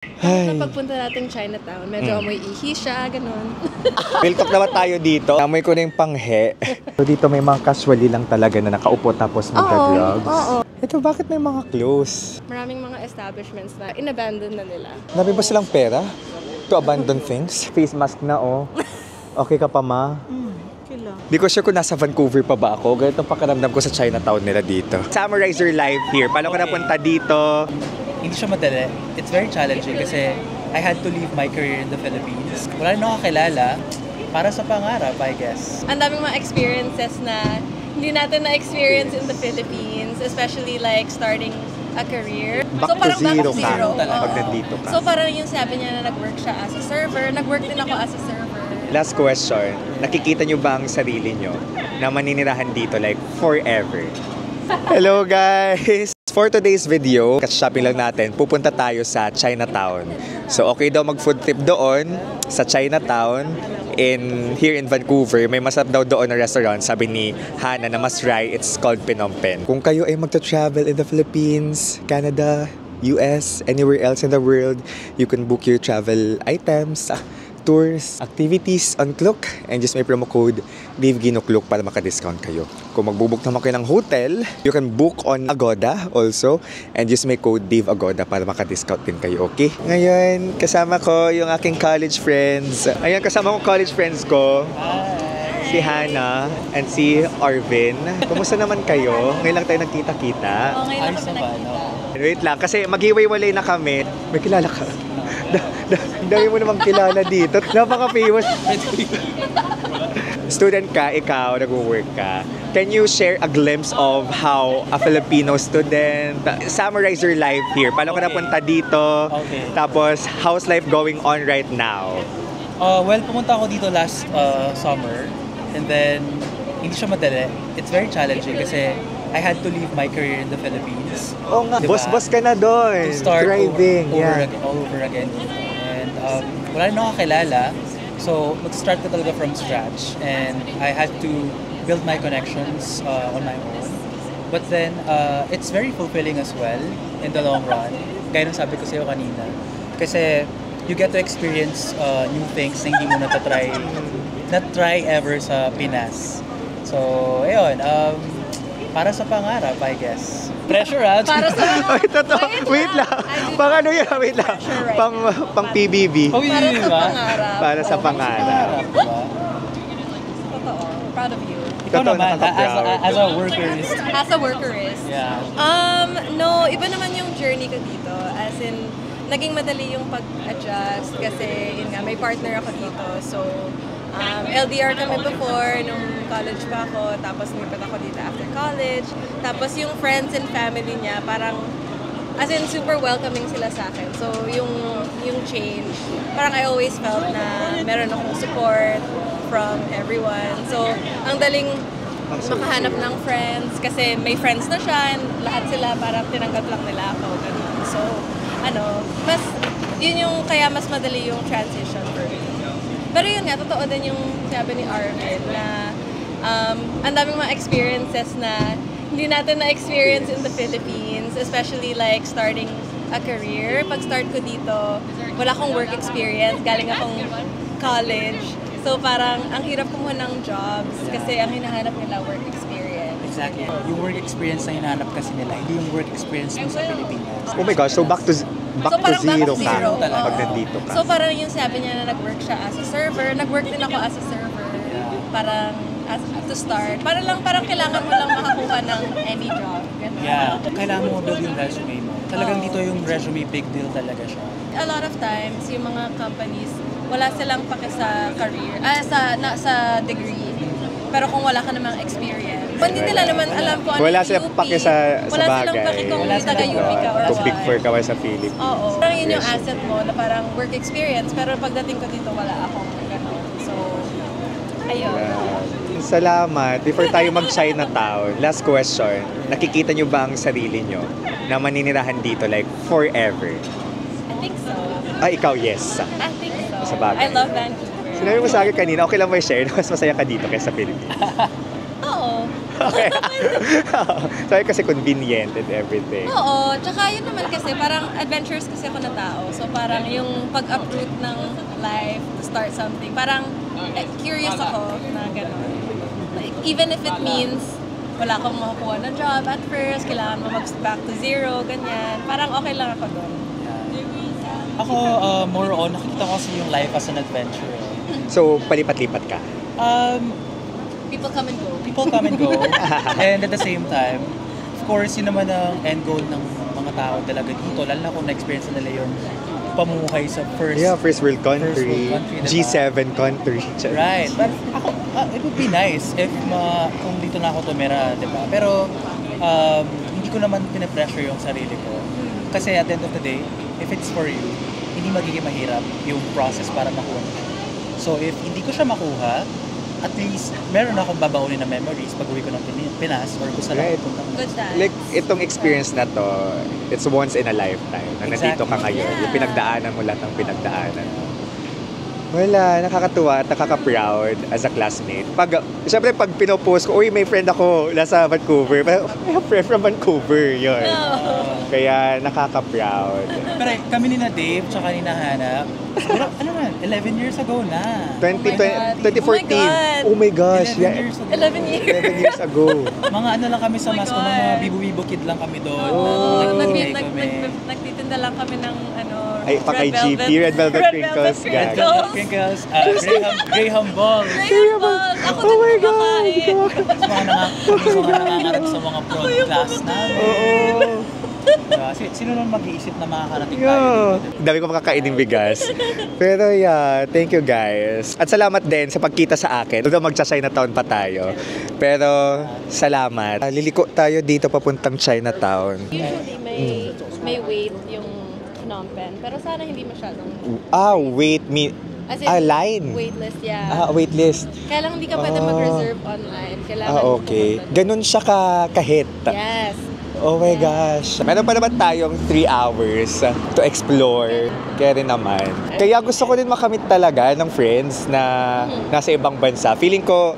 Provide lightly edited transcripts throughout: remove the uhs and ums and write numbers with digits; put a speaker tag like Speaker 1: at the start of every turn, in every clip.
Speaker 1: Ay.
Speaker 2: Sa pagpunta natin Chinatown, medyo amoy ihi siya, ganun.
Speaker 1: Real talk naman tayo dito. Amoy ko na yung panghe. So dito may mga casually lang talaga na nakaupo tapos magka-vlogs.
Speaker 2: Oo.
Speaker 1: Ito, bakit may mga close?
Speaker 2: Maraming mga establishments na inabandon na nila.
Speaker 1: Nabi ba silang pera to abandon things? Face mask na, oh. Okay ka pa, ma? Di ko sure kung nasa Vancouver pa ba ako. Ganito ang pakiramdam ko sa Chinatown nila dito. Summarize your life here. Paano ka napunta dito?
Speaker 3: Hindi siya madali. It's very challenging kasi I had to leave my career in the Philippines. Wala na nakakilala para sa pangarap, I guess.
Speaker 2: Ang daming mga experiences na hindi natin na-experience in the Philippines, especially like starting a career.
Speaker 1: Back to zero ka pag
Speaker 2: Oo.
Speaker 1: nandito ka.
Speaker 2: So parang yung sabi niya na nag-work siya as a server, nag-work din ako as a server.
Speaker 1: Last question. Nakikita nyo ba ang sarili nyo na maninirahan dito like forever? Hello guys! For today's video, shopping lang natin, pupunta tayo sa Chinatown. So okay daw mag-food trip doon sa Chinatown here in Vancouver. May masarap daw doon na restaurant, sabi ni Hana na mas try, it's called Phnom Penh. Kung kayo ay magta-travel in the Philippines, Canada, US, anywhere else in the world, you can book your travel items, tours, activities on Klook, and just may promo code DaveGinoKlook para maka-discount kayo. Kung magbubook naman kayo ng hotel, you can book on Agoda also, and just may code DaveAgoda para maka-discount din kayo, okay? Ngayon, kasama ko yung aking college friends. Ayan, kasama ko college friends ko. Si Hana and si Arvin. Kumusta naman kayo? Ngayon lang tayo nagkita-kita.
Speaker 2: Okay lang kami nakita.
Speaker 1: Wait lang, kasi maghiwalay na kami. May kilala ka? Dami mo namang kilala dito. Napaka-famous. Student ka, ikaw, nag-work ka. Can you share a glimpse of how a Filipino student, summarize your life here? Paano ka napunta dito?
Speaker 3: Okay.
Speaker 1: Tapos, how's life going on right now?
Speaker 3: Well, pumunta ako dito last summer and then hindi siya madali. It's very challenging kasi I had to leave my career in the Philippines.
Speaker 1: Oo nga,
Speaker 3: Diba?
Speaker 1: boss ka na doon.
Speaker 3: To start
Speaker 1: Driving,
Speaker 3: all over again. And wala na nakakilala. So, mag-start ka talaga from scratch. And I had to build my connections on my own. But then, it's very fulfilling as well in the long run. Gaya ng sabi ko sa'yo kanina. Kasi you get to experience new things na hindi mo na-try ever sa Pinas. So, ayun. Para sa pangarap, I guess. Pressure, ah.
Speaker 2: Para sa
Speaker 1: Wait, totoo. Wait lang. Pang ano yan? Wait lang.
Speaker 2: Pressure, right?
Speaker 1: Pang PBB.
Speaker 3: Oh,
Speaker 2: Para
Speaker 3: yun,
Speaker 2: sa
Speaker 3: diba?
Speaker 2: pangarap.
Speaker 1: Para sa pangarap.
Speaker 3: Diba?
Speaker 2: Totoo. Proud of you.
Speaker 3: Ikaw
Speaker 1: Totoo,
Speaker 3: naman,
Speaker 1: nakaka-proud.
Speaker 3: as a workerist.
Speaker 2: As a workerist.
Speaker 3: Yeah.
Speaker 2: No, iba naman yung journey ko dito. As in, naging madali yung pag-adjust kasi yun nga, may partner ako dito. So, LDR kami before, nung college pa ako, tapos lumipat ako dito after college. Tapos yung friends and family niya, parang, as in, super welcoming sila sa akin. So, yung change, parang I always felt na meron akong support from everyone. So, ang daling makahanap ng friends kasi may friends na siya and lahat sila parang tinanggap lang nila ako. Ganun. So, yun yung, kaya mas madali yung transition for me. Pero yun nga, totoo din yung sabi ni Arvin na ang daming mga experiences na hindi natin na-experience in the Philippines, especially like starting a career. Pag-start ko dito, wala akong work experience, galing akong college. So parang ang hirap kumuha ng jobs kasi ang hinahanap nila work experience.
Speaker 3: Exactly. Yung work experience na hinahanap kasi nila, hindi yung work experience mo sa Pilipinas.
Speaker 1: Oh my gosh, so back to
Speaker 2: parang
Speaker 1: zero
Speaker 2: back to
Speaker 1: ka
Speaker 2: zero.
Speaker 1: pag
Speaker 2: Oo.
Speaker 1: nandito ka.
Speaker 2: So parang yung sabi niya na nag-work siya as a server, nag-work din ako as a server. Parang to start. Parang kailangan mo lang makakuha ng any job. Ganun.
Speaker 3: Yeah. Kailangan mo build yung resume mo. Talagang dito yung resume, big deal talaga siya.
Speaker 2: A lot of times, yung mga companies, wala silang pake sa career, sa degree. Pero kung wala ka namang experience, hindi nila naman alam kung ano
Speaker 1: Wala
Speaker 2: yung
Speaker 1: silang
Speaker 2: UP.
Speaker 1: pake sa
Speaker 2: Wala
Speaker 1: bagay.
Speaker 2: silang pake kung
Speaker 3: Wala
Speaker 2: taga-UP ka or
Speaker 1: Kung Big
Speaker 2: what.
Speaker 1: Four ka sa Philippines.
Speaker 2: Oo. Parang yun yung asset mo na parang work experience. Pero pagdating ko dito, wala akong gano'n. So, ayun.
Speaker 1: Salamat. Before tayo mag-Chinatown, last question. Nakikita nyo ba ang sarili nyo na maninirahan dito like forever?
Speaker 2: I think so.
Speaker 1: Ikaw, yes.
Speaker 2: I think so.
Speaker 1: Sa bagay.
Speaker 2: I love Vancouver.
Speaker 1: Sinabi mo sa akin kanina, okay lang mo i-share na mas masaya ka dito kaysa sa Philippines.
Speaker 2: Oo.
Speaker 1: Okay. Sorry kasi convenient and everything.
Speaker 2: Oo, tsaka yun naman kasi parang adventurous kasi ako na tao. So parang yung pag-uproot ng life to start something, parang curious ako na gano'n. Like, even if it means wala akong makukuha na job at first, kailangan mo mag-back to zero, ganyan. Parang okay lang ako doon.
Speaker 3: Ako, more on, nakikita ko kasi yung life as an adventure.
Speaker 1: So, palipat-lipat ka?
Speaker 2: People come and go.
Speaker 3: People come and go. And at the same time, of course, yun naman ang end goal ng mga tao talaga dito. Lalo na kung na-experience nila yung pamumuhay sa
Speaker 1: first world country,
Speaker 3: diba?
Speaker 1: G7 country.
Speaker 3: Right. But ako, it would be nice if kung dito na ako tumira, di ba? Pero hindi ko naman pinapressure yung sarili ko. Kasi at the end of the day, if it's for you, hindi magiging mahirap yung process para makuha mo siya. So if hindi ko siya makuha, at least meron akong babaunin na memories pag uwi ko ng Pinas or kung saan ako punta.
Speaker 2: Good times.
Speaker 1: Like, itong experience na to, it's once in a lifetime na nandito ka ngayon.
Speaker 2: Yeah.
Speaker 1: Yung pinagdaanan mo lahat ng pinagdaanan. Wala, nakakatuwa, nakaka-proud as a classmate. Siyempre, pag pinopost ko, uy, may friend ako nasa Vancouver. I have friend from Vancouver, yun. Kaya nakaka-proud.
Speaker 3: Pero kami ni na Dave tsaka ni na Hannah, siguro, 11 years ago na.
Speaker 1: 2014. Oh my gosh.
Speaker 3: 11 years ago.
Speaker 2: 11 years.
Speaker 1: 11 years ago.
Speaker 3: Mga ano lang kami sa
Speaker 2: Oh my
Speaker 3: Masco,
Speaker 2: God.
Speaker 3: mga bibu-bibu kid lang kami doon.
Speaker 2: Nagtitinda lang kami ng
Speaker 1: Ay, paka-IGP, Red Velvet Crinkles.
Speaker 3: Red
Speaker 1: Gag.
Speaker 3: Velvet Crinkles, Graham Ball.
Speaker 2: Graham Balls! Ako
Speaker 1: Oh my
Speaker 2: din
Speaker 1: God.
Speaker 2: kumakain.
Speaker 3: Mga nangangarap sa mga prod class namin.
Speaker 1: Oo.
Speaker 3: Diba? Sino naman mag-iisip na makakarating tayo dito?
Speaker 1: Dami ko makakainin bigas. Pero yeah, thank you guys. At salamat din sa pagkita sa akin. Although magsa-Chinatown pa tayo. Pero salamat. Liliko tayo dito papuntang Chinatown.
Speaker 2: Usually may wait yung Phnom Penh. Pero sana hindi masyadong...
Speaker 1: Wait,
Speaker 2: As in,
Speaker 1: line.
Speaker 2: waitlist, yeah.
Speaker 1: Waitlist.
Speaker 2: Kaya lang hindi ka pwede mag-reserve online. Kailangan
Speaker 1: Okay.
Speaker 2: pumunta.
Speaker 1: Ganun siya kahit.
Speaker 2: Yes.
Speaker 1: Oh my gosh. Meron pa naman tayong 3 hours to explore. Kaya rin naman. Kaya gusto ko din makamit talaga ng friends na nasa ibang bansa. Feeling ko,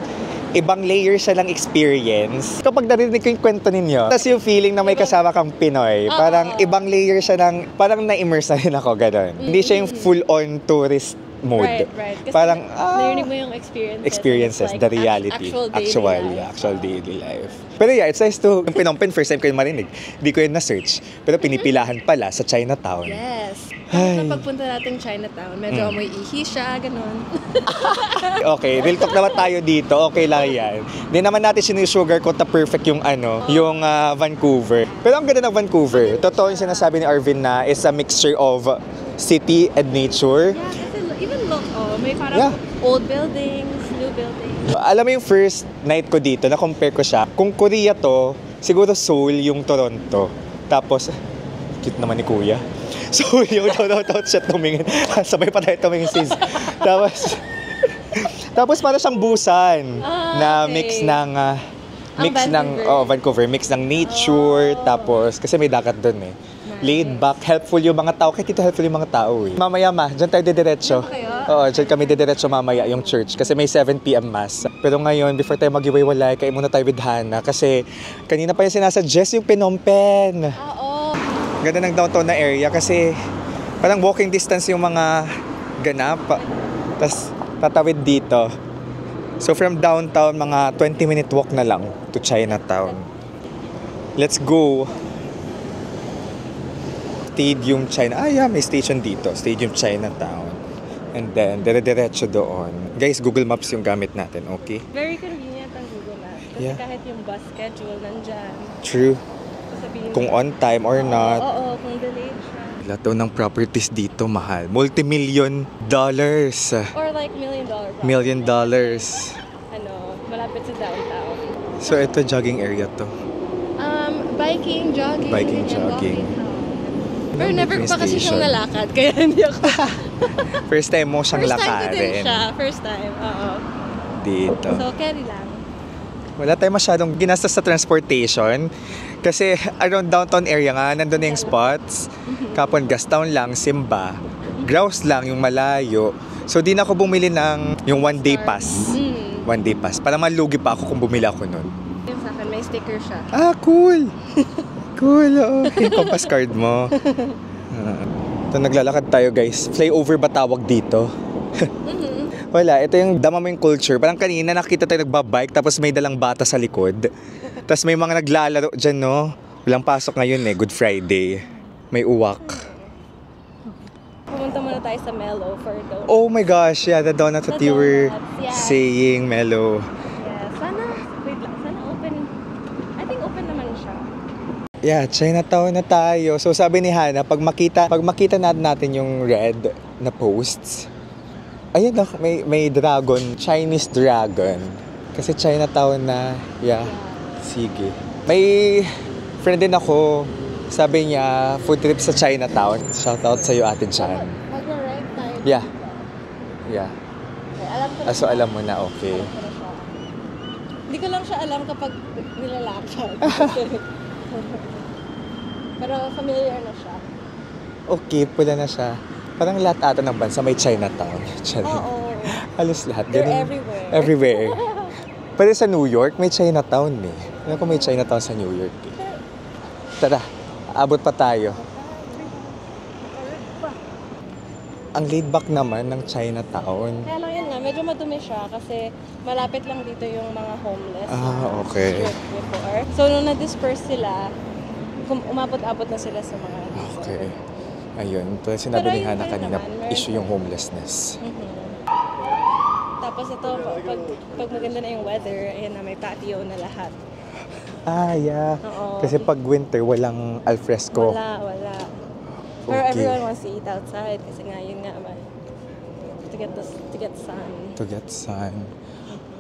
Speaker 1: ibang layer siya ng experience. Kapag narinig ko yung kwento ninyo, tapos yung feeling na may kasama kang Pinoy, parang ibang layer siya ng, parang na-immerse na rin ako, gano'n. Hindi siya yung full-on tourist mode.
Speaker 2: Right. Kasi
Speaker 1: Parang,
Speaker 2: narinig mo yung experiences.
Speaker 1: the reality. Actual daily life. Pero yeah, it's nice to, yung Phnom Penh, first time ko yung marinig. Hindi ko yun na-search. Pero pinipilahan pala sa Chinatown.
Speaker 2: Yes.
Speaker 1: Ay.
Speaker 2: Kapag punta natin Chinatown, medyo amoy ihi siya, ganun.
Speaker 1: Okay, real talk naman tayo dito. Okay lang yan. Hindi naman natin sinusugarcoat na perfect yung yung Vancouver. Pero ang ganda ng Vancouver. Totoo yung sinasabi ni Arvin na is a mixture of city and nature.
Speaker 2: Yeah, kasi even look, may parang old buildings, new buildings.
Speaker 1: Alam mo yung first night ko dito, na-compare ko siya. Kung Korea to, siguro Seoul yung Toronto. Tapos, cute naman ni Kuya. Seoul yung Toronto siya tumingin. Sabay pa tayo tumingin sis. Tapos para siyang Busan na
Speaker 2: okay.
Speaker 1: mix ng Vancouver, mix ng nature, tapos kasi may dagat doon eh. Laid back, helpful yung mga tao. Kahit dito helpful yung mga tao eh. Mamaya dyan tayo didiretso. Oo, dyan kami didiretso mamaya yung church kasi may 7 p.m. mass. Pero ngayon, before tayo mag-iwalay, kain muna tayo with Hannah kasi kanina pa yung sinasuggest yung Phnom Penh.
Speaker 2: Oo.
Speaker 1: Ganda ng downtown na area kasi parang walking distance yung mga ganap. Tapos tatawid dito. So from downtown, mga 20-minute walk na lang to Chinatown. Let's go! Stadium China. May station dito. Stadium Chinatown. And then, dire-diretso doon. Guys, Google Maps yung gamit natin, okay?
Speaker 2: Very convenient ang Google Maps. Kasi kahit yung bus schedule nandyan.
Speaker 1: True.
Speaker 2: Sabihin
Speaker 1: Kung on time or not.
Speaker 2: Oo, kung delayed siya.
Speaker 1: Lahat daw ng properties dito mahal. Multi-million dollars.
Speaker 2: Or like $1 million property.
Speaker 1: $1 million.
Speaker 2: Malapit sa downtown.
Speaker 1: So, ito jogging area to.
Speaker 2: Biking, jogging.
Speaker 1: Biking,
Speaker 2: ganyan,
Speaker 1: jogging.
Speaker 2: walking. Pero never pa kasi siyang nalakad, kaya hindi ako.
Speaker 1: First time mo siyang
Speaker 2: First time ko din
Speaker 1: lakarin.
Speaker 2: siya. First time, oo.
Speaker 1: Dito.
Speaker 2: So, carry lang.
Speaker 1: Wala tayong masyadong ginastos sa transportation. Kasi around downtown area nga, nandun na yung spots. Kapon, Gastown lang, Simba. Grouse lang yung malayo. So, di na ako bumili ng yung one-day pass. One-day pass. Para malugi pa ako kung bumili ako nun.
Speaker 2: Yung sa akin, sticker siya.
Speaker 1: Ah, cool! Cool, oo. Yung compass card mo. Ito, naglalakad tayo, guys. Flyover ba tawag dito? Wala, ito yung dama mo yung culture. Parang kanina nakita tayo nagbabike tapos may dalang bata sa likod. Tapos may mga naglalaro dyan, no? Walang pasok ngayon eh, Good Friday. May uwak.
Speaker 2: Pumunta muna tayo sa Mellow for donuts.
Speaker 1: Oh my gosh, yeah, the donuts that you were
Speaker 2: Yeah.
Speaker 1: saying, Mellow.
Speaker 2: Yeah, wait lang, sana open. I think open naman siya.
Speaker 1: Yeah, Chinatown na tayo. So sabi ni Hana, pag makita natin yung red na posts, ayun na, may dragon, Chinese dragon. Kasi Chinatown na, yeah. Sige. May friend din ako, sabi niya, food trip sa Chinatown. Shoutout sa'yo, Ate Chan.
Speaker 2: Mag-right tayo.
Speaker 1: Yeah. Yeah.
Speaker 2: Okay, alam ko
Speaker 1: So alam mo na, okay.
Speaker 2: alam ko na siya. Hindi ko lang siya alam kapag nilalakad. Pero familiar na siya.
Speaker 1: Okay, pula na siya. Parang lahat ata ng bansa may Chinatown.
Speaker 2: Oo.
Speaker 1: Halos lahat.
Speaker 2: They're
Speaker 1: Ganun.
Speaker 2: everywhere.
Speaker 1: Everywhere. Pero sa New York, may Chinatown eh. Alam ko may Chinatown sa New York eh. Tara, abot pa tayo. Ang laid back naman ng Chinatown.
Speaker 2: Kaya lang yun nga, medyo madumi siya kasi malapit lang dito yung mga homeless.
Speaker 1: Ah, okay.
Speaker 2: Strip before. So, nung na-disperse sila, umabot-abot na sila sa mga
Speaker 1: Okay. Ayun, pero sinabi
Speaker 2: Pero
Speaker 1: ni
Speaker 2: yun
Speaker 1: Hana
Speaker 2: din
Speaker 1: kanina,
Speaker 2: naman, meron
Speaker 1: issue yung homelessness.
Speaker 2: Tapos ito, pag maganda na yung weather, ayan na, may patio na lahat.
Speaker 1: Ah, yeah.
Speaker 2: Oo.
Speaker 1: Kasi pag winter, walang alfresco.
Speaker 2: Wala. Pero
Speaker 1: Okay.
Speaker 2: everyone wants to eat outside kasi nga, yun nga, to get sun.
Speaker 1: To get sun.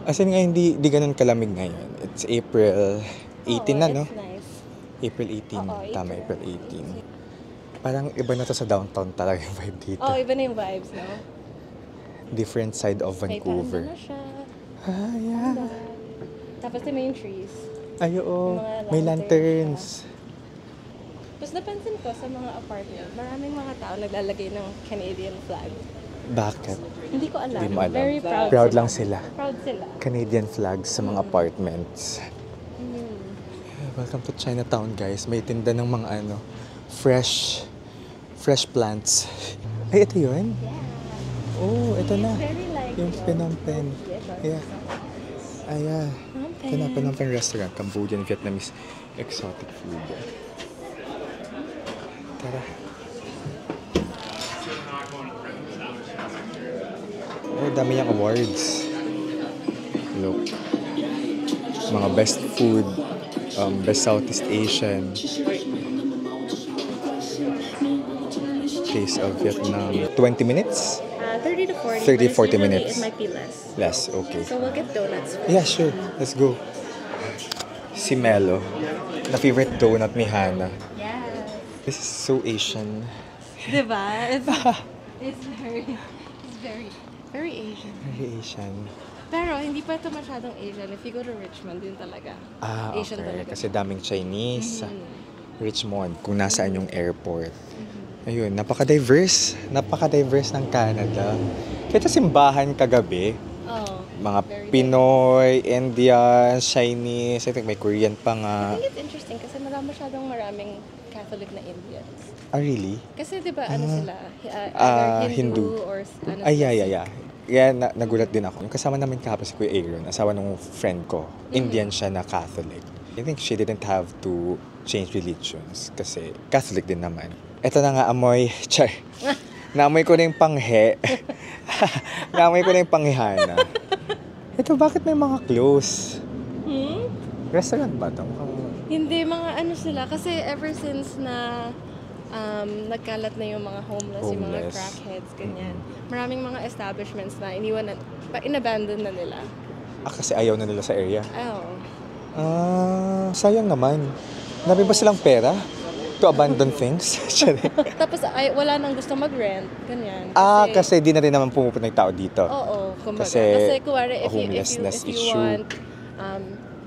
Speaker 1: As in nga, hindi ganun kalamig ngayon. It's April 18 na, no?
Speaker 2: It's nice.
Speaker 1: April 18.
Speaker 2: Oo,
Speaker 1: Tama,
Speaker 2: April.
Speaker 1: April 18. Parang iba na to sa downtown talaga yung vibe dito.
Speaker 2: Oh, iba na yung vibes, no?
Speaker 1: Different side of
Speaker 2: May
Speaker 1: Vancouver.
Speaker 2: panda na siya.
Speaker 1: Ah, yeah.
Speaker 2: Tapos the main trees.
Speaker 1: Ay, oo.
Speaker 2: Yung mga
Speaker 1: May
Speaker 2: lanterns.
Speaker 1: lanterns.
Speaker 2: Tapos napansin ko sa mga apartment, maraming mga tao naglalagay ng Canadian flag.
Speaker 1: Bakit?
Speaker 2: Hindi ko alam.
Speaker 1: Hindi mo alam.
Speaker 2: Very proud.
Speaker 1: Proud lang sila.
Speaker 2: Proud sila.
Speaker 1: Canadian flags sa mga apartments.
Speaker 2: Mm.
Speaker 1: Welcome to Chinatown, guys. May tinda ng mga fresh plants. Ay, ito yun?
Speaker 2: Yeah.
Speaker 1: Oh, ito na.
Speaker 2: Very like,
Speaker 1: Yung Phnom Penh. Yeah. Ayan.
Speaker 2: Phnom
Speaker 1: Ito na,
Speaker 2: Penh.
Speaker 1: Phnom Penh restaurant. Cambodian, Vietnamese, exotic food. Tara. Oh, dami niyang awards. Look. Mga best food, best Southeast Asian. Taste of Vietnam. 20 minutes?
Speaker 2: 30 to 40.
Speaker 1: 30,
Speaker 2: but it's
Speaker 1: 40
Speaker 2: usually-
Speaker 1: minutes.
Speaker 2: It might be less.
Speaker 1: Less, okay.
Speaker 2: So we'll get donuts first.
Speaker 1: Yeah, sure. Let's go. Si Melo. Na favorite donut ni Hana.
Speaker 2: Yes.
Speaker 1: This is so Asian.
Speaker 2: Diba? It's very Asian.
Speaker 1: Very Asian.
Speaker 2: Pero hindi pa ito masyadong Asian. If you go to Richmond, yun talaga.
Speaker 1: Ah,
Speaker 2: Asian
Speaker 1: okay.
Speaker 2: talaga.
Speaker 1: Kasi daming Chinese. Richmond, kung nasaan yung airport. Ayun, napaka-diverse. Napaka-diverse ng Canada. Kaya simbahan kagabi,
Speaker 2: Oh.
Speaker 1: mga
Speaker 2: Very
Speaker 1: Pinoy, Indian, Chinese, I think may Korean pa nga.
Speaker 2: I think it's interesting kasi maraming Catholic na Indians.
Speaker 1: Ah, really?
Speaker 2: Kasi di ba ano sila? Either Hindu,
Speaker 1: Hindu.
Speaker 2: or ano.
Speaker 1: Ay, yeah. Kaya nagulat din ako. Yung kasama namin kahapon si Kuya Aaron, asawa ng friend ko, Indian siya na Catholic. I think she didn't have to change religions kasi Catholic din naman. Ito na nga, amoy, naamoy ko na yung panghe. Naamoy ko na yung panghihana. Ito, bakit may mga close? Restaurant ba ito?
Speaker 2: Hindi, mga ano sila. Kasi ever since na nagkalat na yung mga homeless, yung mga
Speaker 1: Homeless.
Speaker 2: crackheads, ganyan. Maraming mga establishments na inabandon na nila.
Speaker 1: Ah, kasi ayaw na nila sa area.
Speaker 2: Oh.
Speaker 1: Ah, sayang naman. Nabi ba silang pera to abandon things?
Speaker 2: Tapos wala nang gusto mag-rent, ganyan.
Speaker 1: Kasi di na rin naman pumupunta ng tao dito.
Speaker 2: Oo, kumbaga.
Speaker 1: Kasi
Speaker 2: Kasi kuwari, if
Speaker 1: homelessness
Speaker 2: you
Speaker 1: issue.
Speaker 2: want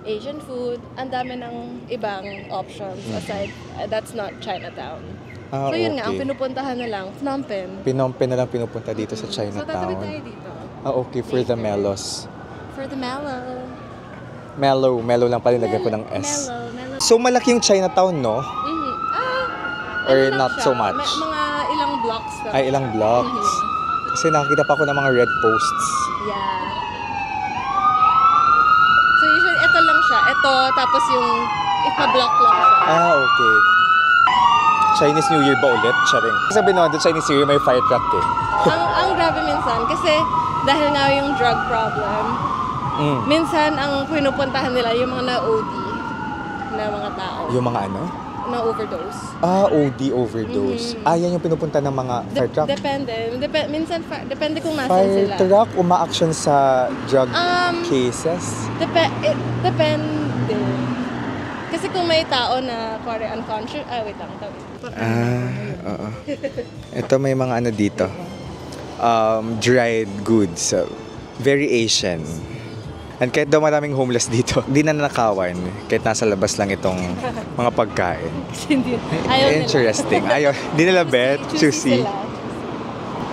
Speaker 2: Asian food, ang dami ng ibang options aside, that's not Chinatown.
Speaker 1: Ah,
Speaker 2: So yun nga, ang
Speaker 1: okay.
Speaker 2: pinupuntahan na lang, Phnom Penh.
Speaker 1: Phnom Penh na lang pinupunta dito sa
Speaker 2: So tatabi tayo
Speaker 1: Chinatown.
Speaker 2: dito.
Speaker 1: Ah, okay, for the Melos.
Speaker 2: For the mellow.
Speaker 1: Mellow. Mellow lang pala, nagyan ko ng S.
Speaker 2: Mellow.
Speaker 1: So, malaki yung Chinatown, no? Or
Speaker 2: Ano lang
Speaker 1: not
Speaker 2: siya,
Speaker 1: so much?
Speaker 2: mga ilang blocks lang.
Speaker 1: Ay, ilang blocks. Kasi nakakita pa ako ng mga red posts.
Speaker 2: Yeah. So usually, ito lang siya. Ito, tapos yung ipa-block lang siya.
Speaker 1: Ah, okay. Chinese New Year ba ulit? Charing. Sabi naman doon, Chinese New Year may firecrack eh.
Speaker 2: ang grabe minsan, kasi dahil nga yung drug problem, minsan ang pinupuntahan nila yung mga na-OD na mga tao.
Speaker 1: Yung mga ano?
Speaker 2: Na-overdose.
Speaker 1: Ah, OD overdose. Ah, yan yung pinupunta ng mga fire truck?
Speaker 2: Depende. Minsan, depende kung nasan
Speaker 1: Fire
Speaker 2: sila.
Speaker 1: truck, uma-action sa drug cases?
Speaker 2: Depende. Kasi kung may tao na kuwari unconscious, wait lang, tawid.
Speaker 1: Oo. Ito may mga ano dito. Dried goods. Very Asian. And kahit daw maraming homeless dito, di na nanakawan. Kahit nasa labas lang itong mga pagkain.
Speaker 2: Ayaw nila.
Speaker 1: Interesting. Ayaw. Di nila bet. Choosy.
Speaker 2: Sila.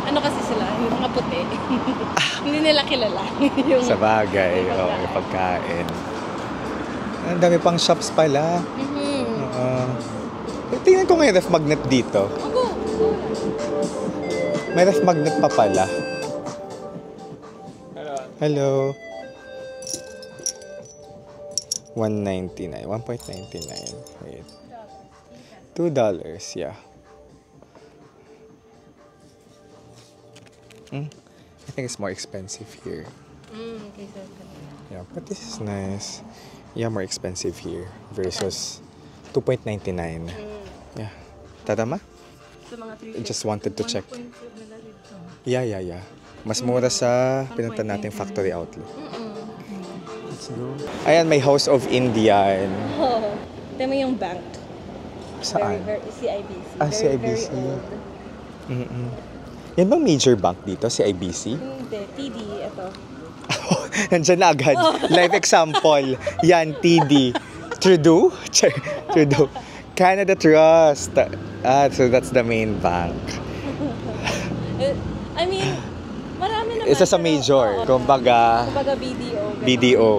Speaker 2: Ano kasi sila? Yung mga puti. Hindi nila kilala. Yung
Speaker 1: Sa bagay. Oo, yung pagkain. Ang dami pang shops pala. Tingnan ko may ref magnet dito. May ref magnet pa pala. Hello. 1.99. 1.99. Wait. $2, yeah. I think it's more expensive here.
Speaker 2: Okay, so
Speaker 1: Yeah, but this is nice. Yeah, more expensive here versus 2.99. Yeah. Tadama?
Speaker 2: sa mga 350.
Speaker 1: I just wanted to check. Yeah. Mas mura sa pinunta nating factory outlet. Let's go. Ayan, may House of India.
Speaker 2: Oh, ito mo yung bank.
Speaker 1: Saan?
Speaker 2: CIBC.
Speaker 1: CIBC.
Speaker 2: Very old.
Speaker 1: Yan bang major bank dito, CIBC?
Speaker 2: Hindi, TD, ito.
Speaker 1: Nandyan na agad. Live example. Yan, TD. Trudeau? Trudeau. Canada Trust. So that's the main bank.
Speaker 2: I mean, marami naman.
Speaker 1: Isa sa major. Kumbaga,
Speaker 2: BDO.
Speaker 1: BDO.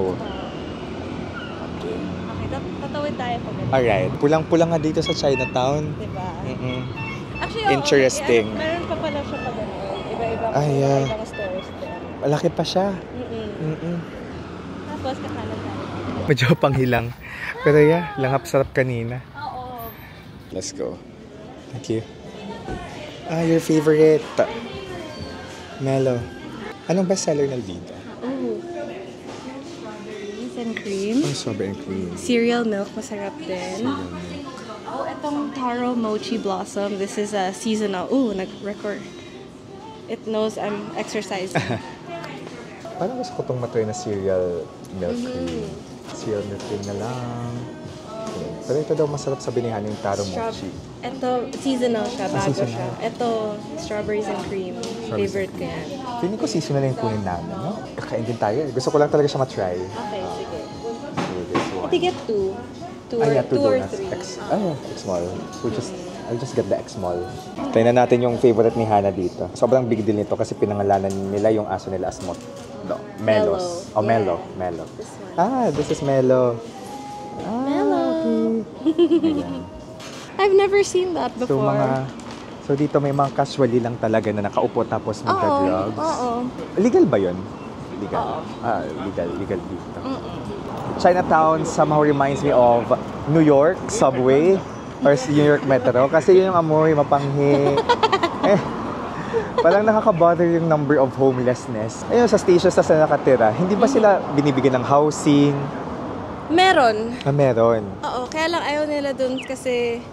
Speaker 2: Okay, tatawid tayo pag ganun.
Speaker 1: Alright. Pulang-pulang nga dito sa Chinatown.
Speaker 2: Diba? Actually,
Speaker 1: Interesting.
Speaker 2: Meron pa pala siya pag ganun. Iba-iba ibang stores din.
Speaker 1: Malaki pa siya.
Speaker 2: Tapos kakanan tayo.
Speaker 1: Medyo panghilang. Pero yeah, langap sarap kanina.
Speaker 2: Oo.
Speaker 1: Let's go. Thank you. Your favorite. Melo. Anong bestseller na dito?
Speaker 2: Strawberries and cream.
Speaker 1: Strawberry and cream.
Speaker 2: Cereal milk, masarap din. Oh, itong taro mochi blossom. This is a seasonal. Nag-record. It knows I'm exercising.
Speaker 1: Parang gusto ko itong matry na cereal milk cream. Cereal milk cream na lang. Pero ito daw masarap sa binihan yung taro mochi.
Speaker 2: Ito, seasonal siya, bago
Speaker 1: Seasonal.
Speaker 2: siya. Ito, strawberries and cream. Favorite ko yan.
Speaker 1: Feeling ko seasonal yung kunin namin, no? Kakain din tayo. Gusto ko lang talaga siya matry.
Speaker 2: Okay, sige.
Speaker 1: This one.
Speaker 2: Ito get two. Two or three.
Speaker 1: X-small. I'll just get the X-small. Tingnan natin yung favorite ni Hana dito. Sobrang big deal nito kasi pinangalanan nila yung aso nila as Melos.
Speaker 2: Mellow.
Speaker 1: Melo.
Speaker 2: This one.
Speaker 1: This is Melo.
Speaker 2: Mellow.
Speaker 1: Okay.
Speaker 2: I've never seen that before.
Speaker 1: So dito may mga casually lang talaga na nakaupo tapos magka-drugs.
Speaker 2: Oo.
Speaker 1: Legal ba yun? Legal. Legal dito. Chinatown somehow reminds me of New York subway or New York Metro kasi yun yung amoy, mapanghi. Parang nakaka-bother yung number of homelessness. Ayun, sa stations na nakatira, hindi ba sila binibigyan ng housing?
Speaker 2: Meron.
Speaker 1: Meron.
Speaker 2: Oo, kaya lang ayaw nila dun kasi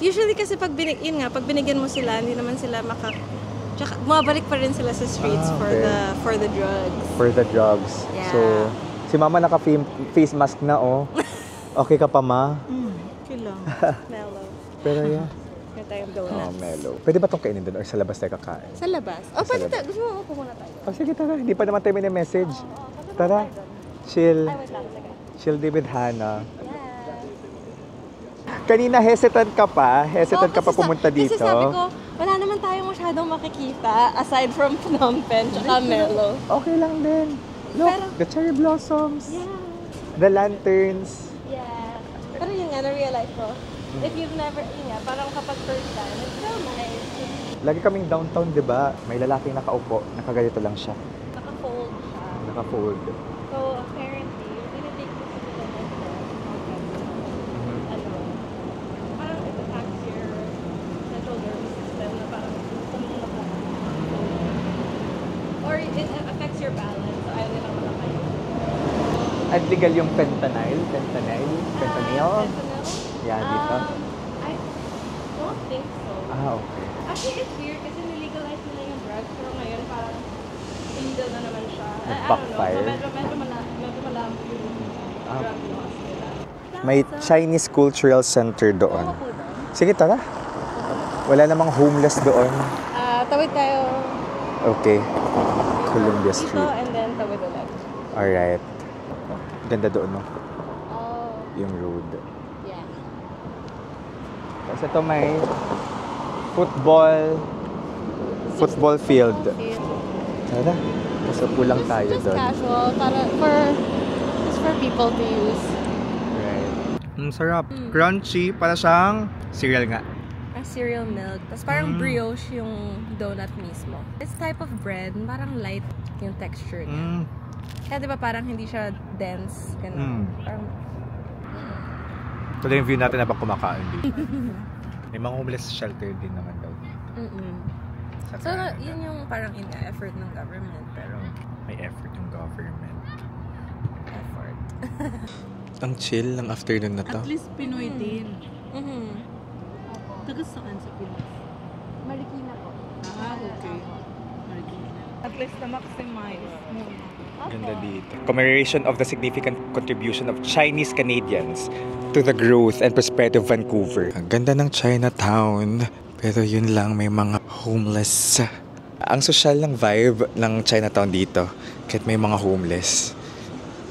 Speaker 2: usually kasi pag binigyan mo sila, hindi naman sila tsaka bumabalik pa rin sila sa streets for the drugs.
Speaker 1: For the drugs.
Speaker 2: Yeah.
Speaker 1: So, si Mama naka-face mask na, oh. Okay ka pa, Ma?
Speaker 2: Okay lang. Mellow.
Speaker 1: Pero yeah.
Speaker 2: May tayong donuts.
Speaker 1: Mellow. Pwede ba itong kainin doon or sa labas tayo kakain?
Speaker 2: Sa labas. Pwede tayo. Gusto mo upo muna tayo.
Speaker 1: Sige, tara. Hindi pa naman tayo may message. Tara. Chill.
Speaker 2: Wait lang.
Speaker 1: Chill din with Hana. Kanina hesitant ka pa
Speaker 2: Oo,
Speaker 1: pumunta dito.
Speaker 2: Kasi sabi ko, wala naman tayong masyadong makikita aside from Phnom Penh tsaka Melo.
Speaker 1: Okay lang din. Look,
Speaker 2: Pero-
Speaker 1: the cherry blossoms.
Speaker 2: Yeah.
Speaker 1: The lanterns.
Speaker 2: Yeah. Pero yun nga, na-realize ko, if you've never, yun nga, parang kapag first time, it's so nice.
Speaker 1: Lagi kaming downtown, di ba? May lalaking nakaupo, nakaganito lang siya.
Speaker 2: Naka-fold siya.
Speaker 1: Naka-fold.
Speaker 2: So, apparently, yung tinitake ko sa ano, parang it attacks your central nervous system na parang tumulong ka. Or it affects your balance. So, ayaw nilang malakay.
Speaker 1: At legal yung fentanyl? Fentanyl? Fentanyl? Yan, dito.
Speaker 2: I don't think so.
Speaker 1: Okay.
Speaker 2: Actually, it's weird kasi nilegalize nila yung drugs, pero ngayon parang illegal na naman siya. I don't know.
Speaker 1: Backfire.
Speaker 2: So, medyo malabo yung drug laws nila.
Speaker 1: May Chinese Cultural Center doon. Sige, tara. Wala namang homeless doon.
Speaker 2: Tawid tayo
Speaker 1: Okay. Columbia
Speaker 2: dito
Speaker 1: Street.
Speaker 2: and then tawid ulit.
Speaker 1: Alright. Ganda doon, no?
Speaker 2: Oh,
Speaker 1: Yung road.
Speaker 2: yeah.
Speaker 1: Tapos ito may football field. Tara. Tapos pulang tayo
Speaker 2: Just
Speaker 1: doon.
Speaker 2: casual, just for people to use.
Speaker 1: Right. Ang sarap. Crunchy. Para siyang cereal nga.
Speaker 2: Cereal milk. Tapos parang brioche yung donut mismo. This type of bread, parang light yung texture niya. Kaya diba parang hindi siya dense. Ganun. Parang...
Speaker 1: Ito yung view natin habang kumakain dito. May mga homeless shelter din naman daw dito.
Speaker 2: So, yun yung parang effort ng government. Pero
Speaker 1: may effort yung government.
Speaker 2: effort.
Speaker 1: Ang chill ng afternoon na to.
Speaker 4: At least Pinoy din. Taga saan sa Pinas?
Speaker 2: Marikina po.
Speaker 4: Okay. Marikina. At least na-maximize muna.
Speaker 1: Ganda dito. Commemoration of the significant contribution of Chinese Canadians to the growth and prosperity of Vancouver. Ang ganda ng Chinatown. Pero yun lang, may mga homeless. Ang social ng vibe ng Chinatown dito. Kahit may mga homeless.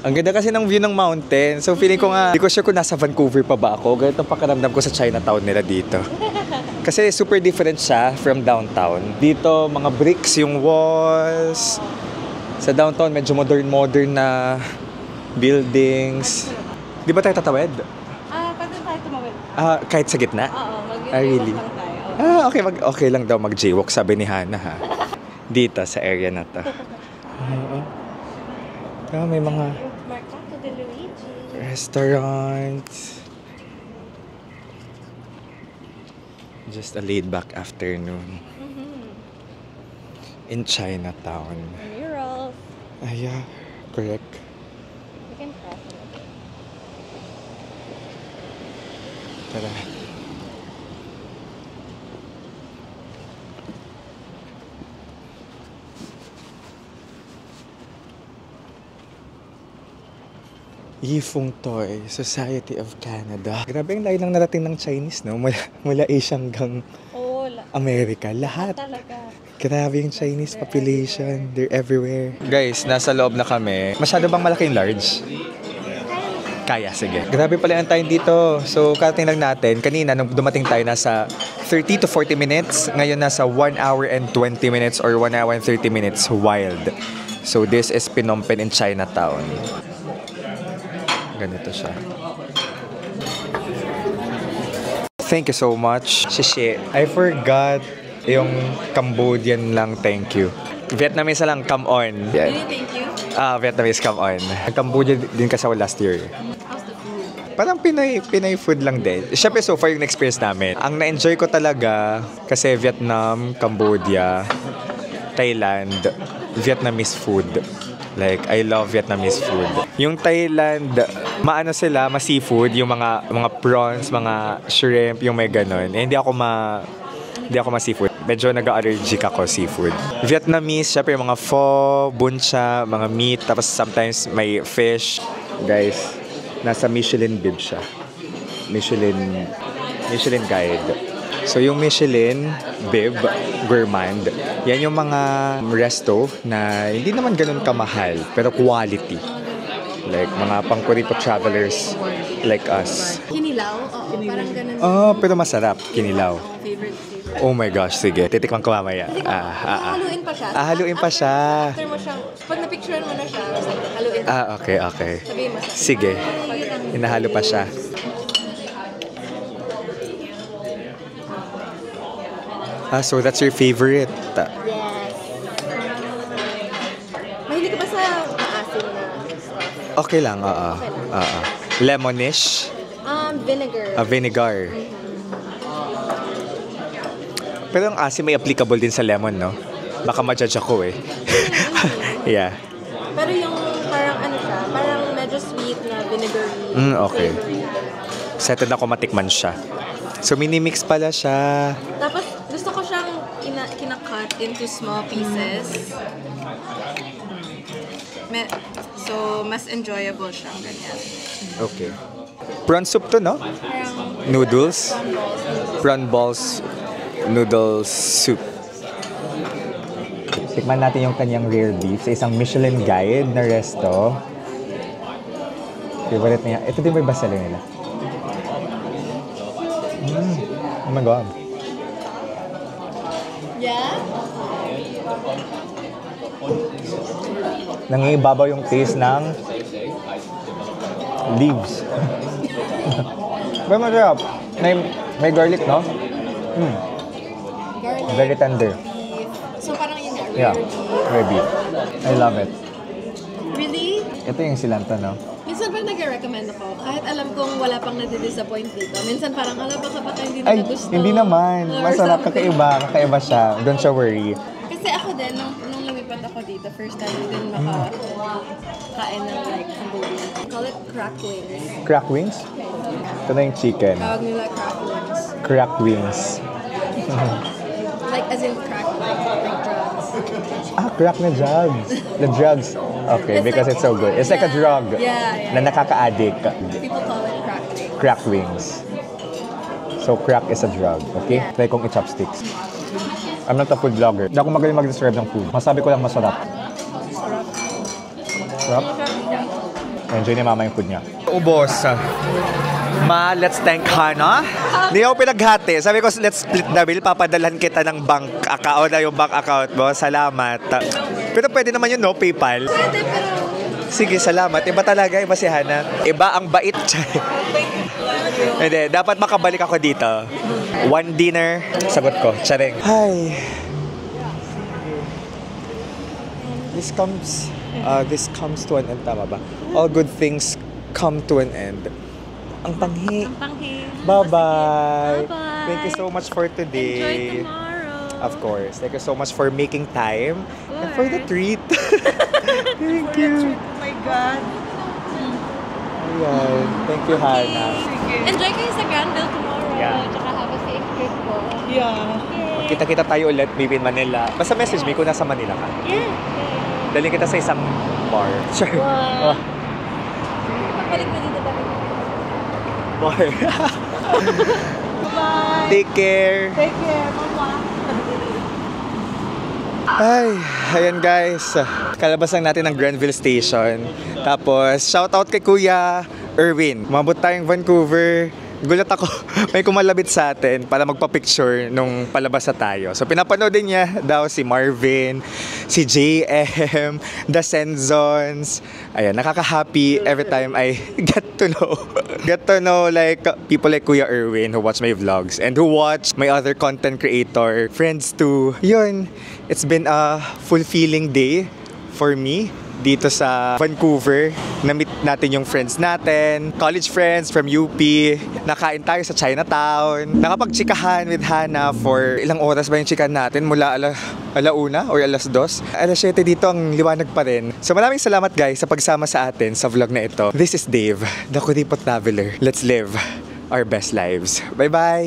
Speaker 1: Ang ganda kasi ng view ng mountain. So feeling ko nga, hindi ko sure kung nasa Vancouver pa ba ako. Ganito ang pakiramdam ko sa Chinatown nila dito. Kasi super different siya from downtown. Dito, mga bricks yung walls. Sa downtown, medyo modern na buildings. Di ba tayo tatawid?
Speaker 2: Pwede tayo tumawid.
Speaker 1: Kahit sa gitna?
Speaker 2: Oo,
Speaker 1: Really?
Speaker 2: mag-jaywalk lang tayo.
Speaker 1: Okay lang daw mag-jaywalk, sabi ni Hannah ha. Dito, sa area na to. May mga
Speaker 2: Mercato de Luigi.
Speaker 1: restaurants. Just a laid-back afternoon. In Chinatown.
Speaker 2: Murals.
Speaker 1: Yeah, correct.
Speaker 2: You can cross it.
Speaker 1: Tara. Yifeng Toy, Society of Canada. Grabe ang layo ng narating ng Chinese, no? Mula Asia hanggang Amerika. Lahat.
Speaker 2: Talaga.
Speaker 1: Grabe yung Chinese population. They're everywhere. Guys, nasa loob na kami. Masyado bang malaki yung large? Kaya, sige. Grabe pala ang time dito. So, karating lang natin. Kanina, nung dumating tayo, nasa 30 to 40 minutes. Ngayon, nasa 1 hour and 20 minutes or 1 hour and 30 minutes wild. So, this is Phnom Penh in Chinatown. Ganito siya. Thank you so much. Shishi. I forgot yung Cambodian lang, thank you. Vietnamese lang, come on. Yeah.
Speaker 2: Thank you.
Speaker 1: Vietnamese, come on. Cambodia din kasi ako last year.
Speaker 2: How's the food?
Speaker 1: Parang Pinoy food lang din. Siyempre, so far yung experience namin. Ang na-enjoy ko talaga, kasi Vietnam, Cambodia, Thailand, Vietnamese food. Like, I love Vietnamese food. Yung Thailand, maano sila, ma-seafood, yung mga prawns, mga shrimp, yung may ganon. Hindi ako ma-seafood. Medyo nag-allergic ako seafood. Vietnamese, syempre yung mga pho, bun cha, mga meat, tapos sometimes may fish. Guys, nasa Michelin bib siya. Michelin guide. So yung Michelin bib, gourmand, yan yung mga resto na hindi naman ganun kamahal, pero quality. Like mga pang-kuripot travelers like us.
Speaker 2: Kinilaw? Oo, parang ganun.
Speaker 1: Pero masarap, kinilaw.
Speaker 2: Favorite.
Speaker 1: Oh my gosh, sige. Titikman ko mamaya.
Speaker 2: Haluin pa siya.
Speaker 1: Haluin pa siya.
Speaker 2: After mo siyang, pag napicturean mo na siya, haluin pa.
Speaker 1: Okay, okay.
Speaker 2: Sabihin mo sa
Speaker 1: Sige. Hinahalo pa siya. So that's your favorite?
Speaker 2: Yes. Mahilig ka ba sa maasim na stuff?
Speaker 1: Okay lang, Lemonish?
Speaker 2: Vinegar.
Speaker 1: Vinegar. Pero ang asim may applicable din sa lemon, no? Baka ma-judge ako eh. Yeah.
Speaker 2: Pero yung parang ano siya, parang medyo sweet na vinegary.
Speaker 1: Okay. Excited ako matikman siya. So mini-mix pala siya.
Speaker 2: Tapos gusto ko siyang kinakat into small pieces. So mas enjoyable siyang ganyan.
Speaker 1: Okay. Prawn soup to, no?
Speaker 2: Parang
Speaker 1: Noodles. Prawn balls. Noodles soup. Tikman natin yung kanyang rare beef sa isang Michelin guide na resto. Favorite niya. Ito din ba yung bestseller nila? Oh my God.
Speaker 2: Yeah?
Speaker 1: Nangibabaw yung taste ng leaves. Pero masarap. May garlic, no?
Speaker 2: Garlic.
Speaker 1: Very tender.
Speaker 2: Beef. So parang yun nga,
Speaker 1: Yeah, rare beef. I love it.
Speaker 2: Really?
Speaker 1: Ito yung silanta, no?
Speaker 2: Minsan pag nag-recommend ako, kahit alam kong wala pang nadidisappoint dito, minsan parang, baka hindi
Speaker 1: Ay,
Speaker 2: nila gusto.
Speaker 1: hindi naman.
Speaker 2: Or
Speaker 1: Masarap,
Speaker 2: something.
Speaker 1: kakaiba siya. Don't you worry.
Speaker 2: Kasi ako din, nung lumipat ako dito, first time din makakain ng like Cambodian. Call it crack wings.
Speaker 1: Crack wings? Ito na yung chicken.
Speaker 2: Tawag nila crack wings.
Speaker 1: Crack wings.
Speaker 2: Like as in crack, like drugs.
Speaker 1: Crack na drugs. The drugs. Okay,
Speaker 2: It's
Speaker 1: because
Speaker 2: like-
Speaker 1: it's so good. It's like a
Speaker 2: Yeah.
Speaker 1: drug
Speaker 2: Yeah.
Speaker 1: na nakaka-addict.
Speaker 2: People call it crack wings.
Speaker 1: Crack wings. So, crack is a drug. Okay?
Speaker 2: Yeah.
Speaker 1: Try kong i-chopsticks. I'm not a food vlogger. Hindi ako magaling mag-describe ng food. Masabi ko lang masarap. Sarap? Enjoy ni mama yung food niya. Ubos. Ma, let's thank Hana. Hindi ako pinaghati. Sabi ko, let's split the bill. Papadalhan kita ng bank account na yung bank account mo. Salamat. Pero pwede naman yun, no? PayPal.
Speaker 2: Pwede, pero
Speaker 1: Sige, salamat. Iba talaga, iba si Hana. Iba ang bait. Hindi, dapat makabalik ako dito. One dinner, sagot ko. Charing. Hi. This comes to an end, tama ba? All good things come to an end. Ang panghi. Bye-bye.
Speaker 2: Bye-bye.
Speaker 1: Thank you so much for today.
Speaker 2: enjoy tomorrow.
Speaker 1: Of course. Thank you so much for making time and for the treat. Thank you.
Speaker 4: Oh my God.
Speaker 1: Ayan. Thank you, Hana.
Speaker 2: Enjoy kayo sa Granville tomorrow.
Speaker 1: Yeah.
Speaker 2: Tsaka have a safe trip po.
Speaker 4: Yeah.
Speaker 1: Kita-kita tayo ulit, maybe in Manila. Basta message me kung nasa Manila ka.
Speaker 2: Yeah.
Speaker 1: Dali kita sa isang bar. Sure.
Speaker 2: Wow. Pagbalik na dito tayo.
Speaker 1: Bar.
Speaker 4: Bye.
Speaker 1: Take care.
Speaker 4: Take care, Mama.
Speaker 1: Ay, ayan guys. Kalabas lang natin ng Granville Station. Tapos, shoutout kay Kuya Erwin. Umabot tayong Vancouver. Gulat ako. May kumalabit sa atin para magpa-picture nung palabas na tayo. So, pinapanood din niya daw si Marvin, si JM, The Senzons. Ayan, nakaka-happy every time I get to know like people like Kuya Erwin who watch my vlogs and who watch my other content creator friends too. Yun, it's been a fulfilling day for me dito sa Vancouver. Na-meet natin yung friends natin, college friends from UP. Nakain tayo sa Chinatown. Nakapagchikahan with Hana for ilang oras ba yung chikan natin? Mula alauna or alas 2? Alas 7 dito ang liwanag pa rin. So maraming salamat guys sa pagsama sa atin sa vlog na ito. This is Dave, the Kuripot Traveler. Let's live our best lives. Bye-bye!